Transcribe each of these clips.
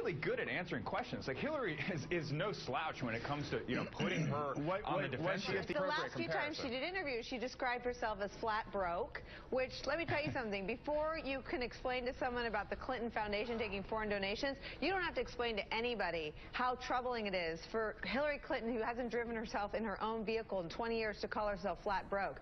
really good at answering questions. Like Hillary is no slouch when it comes to putting her on the defensive. The last few times she did interviews, she described herself as flat broke. Which, let me tell you something. Before you can explain to someone about the Clinton Foundation taking foreign donations, you don't have to explain to anybody how troubling it is for Hillary Clinton, who hasn't driven herself in her own vehicle in 20 years, to call herself flat broke.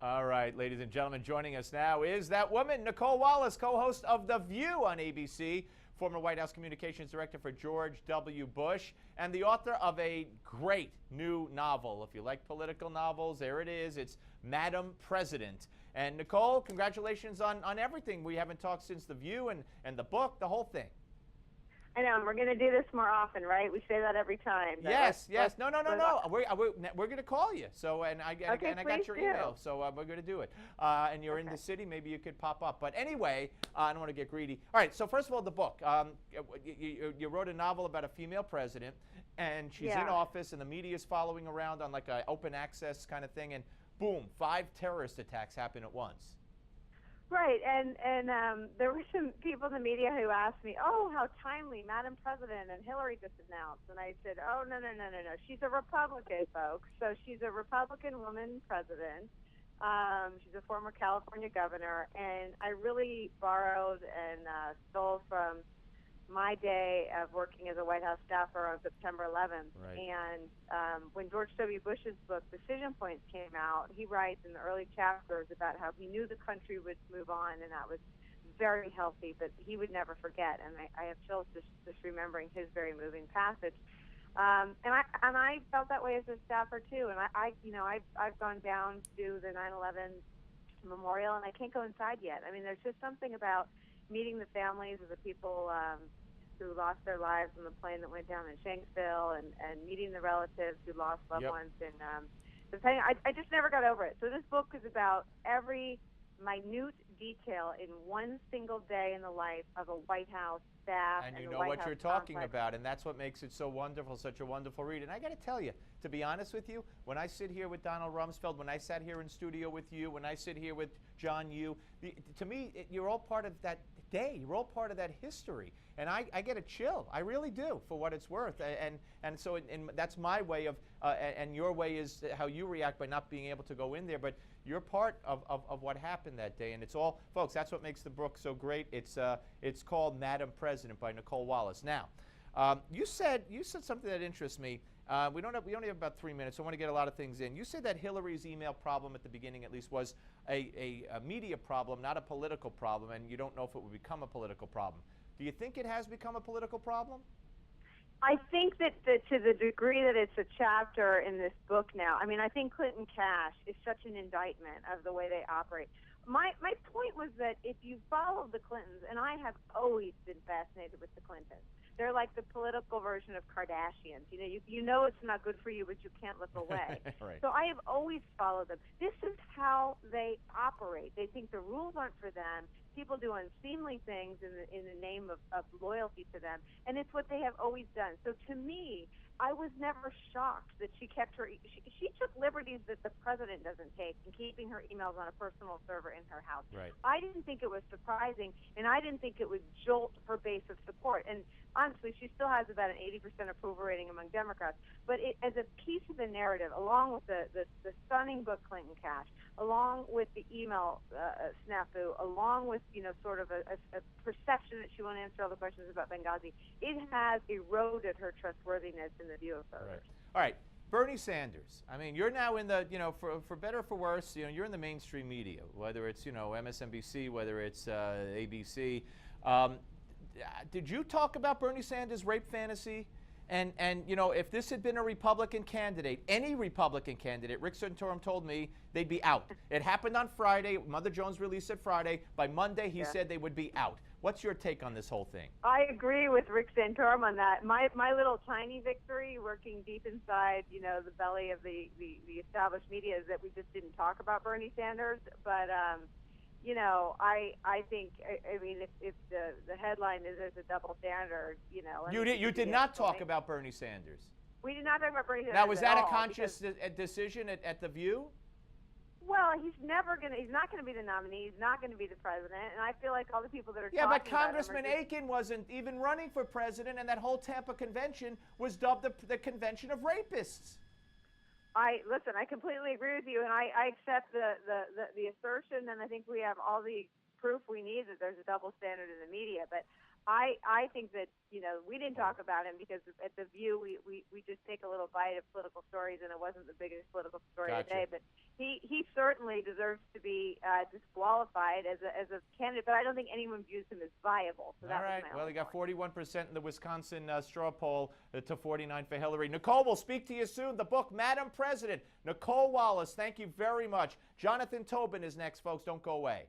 All right, ladies and gentlemen, joining us now is that woman, Nicolle Wallace, co-host of The View on ABC, former White House Communications Director for George W. Bush, and the author of a great new novel. If you like political novels, there it is. It's Madam President. And Nicolle, congratulations on everything. We haven't talked since The View and the book, the whole thing. I know, and we're going to do this more often, right? We say that every time. Yes. No. We're going to call you. So, and I got your email, so we're going to do it. And you're in the city, maybe you could pop up. But anyway, I don't want to get greedy. All right, so first of all, the book. You wrote a novel about a female president, and she's in office, and the media is following around on like an open access kind of thing, and boom, 5 terrorist attacks happen at once. Right, and there were some people in the media who asked me, oh, how timely, Madam President, and Hillary just announced. And I said, oh, no. She's a Republican, folks. So she's a Republican woman president. She's a former California governor. And I really borrowed and stole from my day of working as a White House staffer on September 11th. Right. And when George W. Bush's book, Decision Points, came out, he writes in the early chapters about how he knew the country would move on, and that was very healthy, but he would never forget. And I have chills just remembering his very moving passage. And I felt that way as a staffer too. And I've gone down to the 9/11 memorial, and I can't go inside yet. I mean, there's just something about meeting the families of the people who lost their lives on the plane that went down in Shanksville, and meeting the relatives who lost loved ones. And I just never got over it. So this book is about every minute detail in one single day in the life of a White House staff. And you know what you're talking about, and that's what makes it so wonderful, such a wonderful read. And I got to tell you, to be honest with you, when I sit here with Donald Rumsfeld, when I sat here in studio with you, when I sit here with John Yoo, to me, you're all part of that day. You're all part of that history. And I get a chill. I really do, for what it's worth. And so that's my way of, and your way is how you react by not being able to go in there. But you're part of what happened that day. And it's all, folks, that's what makes the book so great. It's called Madam President by Nicolle Wallace. Now, you said something that interests me. We only have about 3 minutes. So I want to get a lot of things in. You said that Hillary's email problem at the beginning, at least, was a media problem, not a political problem, and you don't know if it will become a political problem. Do you think it has become a political problem? I think that to the degree that it's a chapter in this book now, I mean, I think Clinton Cash is such an indictment of the way they operate. My point was that if you follow the Clintons, and I have always been fascinated with the Clintons, they're like the political version of Kardashians. You know it's not good for you, but you can't look away. Right. So I have always followed them. This is how they operate. They think the rules aren't for them. People do unseemly things in the name of loyalty to them, and it's what they have always done. So to me, I was never shocked that she kept her. She took liberties that the president doesn't take in keeping her emails on a personal server in her house. Right. I didn't think it was surprising, and I didn't think it would jolt her base of support. And honestly, she still has about an 80% approval rating among Democrats. But as a piece of the narrative, along with the stunning book Clinton Cash, along with the email snafu, along with sort of a perception that she won't answer all the questions about Benghazi, it has eroded her trustworthiness in the view of voters. Right. All right, Bernie Sanders. I mean, you're now in the for better or for worse, you're in the mainstream media, whether it's MSNBC, whether it's ABC. Did you talk about Bernie Sanders' rape fantasy? And if this had been a Republican candidate, any Republican candidate, Rick Santorum told me they'd be out. It happened on Friday. Mother Jones released it Friday. By Monday, he said they would be out. What's your take on this whole thing? I agree with Rick Santorum on that. My little tiny victory, working deep inside, the belly of the established media, is that we just didn't talk about Bernie Sanders. But I think, I mean, if the headline is there's a double standard, You did not talk about Bernie Sanders. We did not talk about Bernie Sanders. Now, was that a conscious decision at The View? Well, he's not going to be the nominee. He's not going to be the president. And I feel like all the people that are Yeah, but talking about him Congressman Aiken wasn't even running for president, and that whole Tampa convention was dubbed the convention of rapists. Listen, I completely agree with you, and I accept the assertion, and I think we have all the proof we need that there's a double standard in the media. But I think that, we didn't talk about him because at The View we just take a little bite of political stories, and it wasn't the biggest political story today. But he certainly deserves to be disqualified as a candidate, but I don't think anyone views him as viable. So all right. Well, he got 41% in the Wisconsin straw poll to 49% for Hillary. Nicolle, we'll speak to you soon. The book, Madam President. Nicolle Wallace, thank you very much. Jonathan Tobin is next, folks. Don't go away.